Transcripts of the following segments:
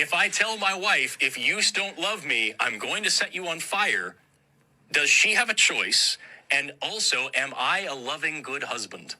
If I tell my wife, if you don't love me, I'm going to set you on fire, does she have a choice? And also, am I a loving, good husband?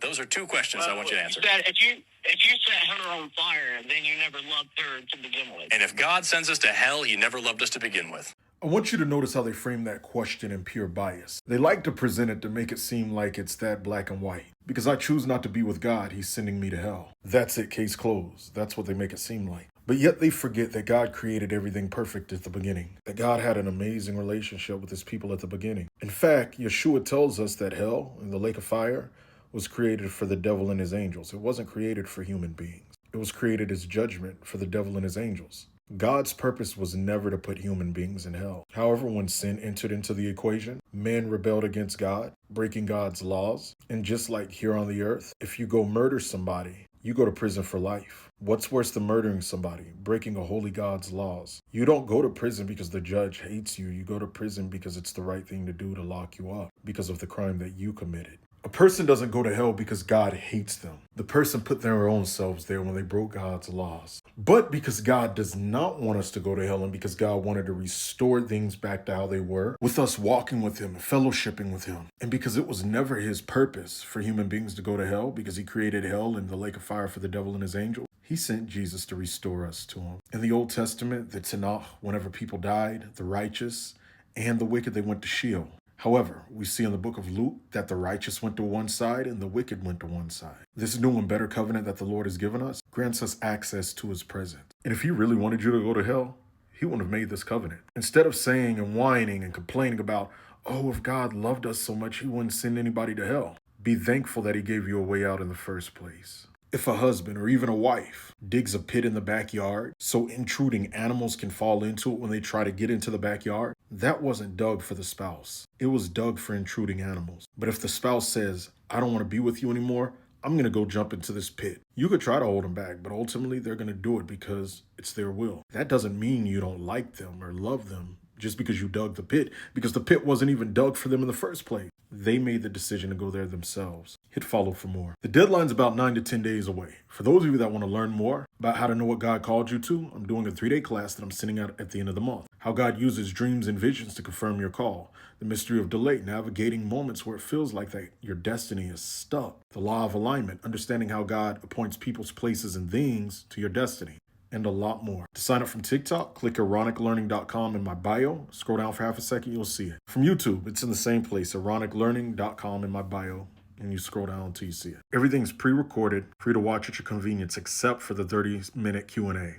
Those are two questions I want you to answer. If you set her on fire, then you never loved her to begin with. And if God sends us to hell, he never loved us to begin with. I want you to notice how they frame that question in pure bias. They like to present it to make it seem like it's that black and white. Because I choose not to be with God, he's sending me to hell. That's it, case closed. That's what they make it seem like. But yet they forget that God created everything perfect at the beginning. That God had an amazing relationship with his people at the beginning. In fact, Yeshua tells us that hell, and the lake of fire, was created for the devil and his angels. It wasn't created for human beings. It was created as judgment for the devil and his angels. God's purpose was never to put human beings in hell. However, when sin entered into the equation, man rebelled against God, breaking God's laws. And just like here on the earth, if you go murder somebody, you go to prison for life. What's worse than murdering somebody? Breaking a holy God's laws. You don't go to prison because the judge hates you. You go to prison because it's the right thing to do to lock you up because of the crime that you committed. A person doesn't go to hell because God hates them. The person put their own selves there when they broke God's laws. But because God does not want us to go to hell, and because God wanted to restore things back to how they were, with us walking with him and fellowshipping with him, and because it was never his purpose for human beings to go to hell, because he created hell and the lake of fire for the devil and his angel, he sent Jesus to restore us to him. In the Old Testament, the Tanakh, whenever people died, the righteous and the wicked, they went to Sheol. However, we see in the book of Luke that the righteous went to one side and the wicked went to one side. This new and better covenant that the Lord has given us grants us access to his presence. And if he really wanted you to go to hell, he wouldn't have made this covenant. Instead of saying and whining and complaining about, oh, if God loved us so much, he wouldn't send anybody to hell. Be thankful that he gave you a way out in the first place. If a husband or even a wife digs a pit in the backyard so intruding animals can fall into it when they try to get into the backyard, that wasn't dug for the spouse. It was dug for intruding animals. But if the spouse says, I don't want to be with you anymore, I'm going to go jump into this pit. You could try to hold them back, but ultimately they're going to do it because it's their will. That doesn't mean you don't like them or love them just because you dug the pit, because the pit wasn't even dug for them in the first place. They made the decision to go there themselves. Hit follow for more. The deadline's about 9 to 10 days away. For those of you that want to learn more about how to know what God called you to, I'm doing a 3-day class that I'm sending out at the end of the month. How God uses dreams and visions to confirm your call. The mystery of delay, navigating moments where it feels like that your destiny is stuck. The law of alignment, understanding how God appoints people's places and things to your destiny. And a lot more. To sign up from TikTok, click ironiclearning.com in my bio. Scroll down for half a second, you'll see it. From YouTube, it's in the same place, ironiclearning.com in my bio, and you scroll down until you see it. Everything's pre-recorded, free to watch at your convenience, except for the 30-minute Q&A.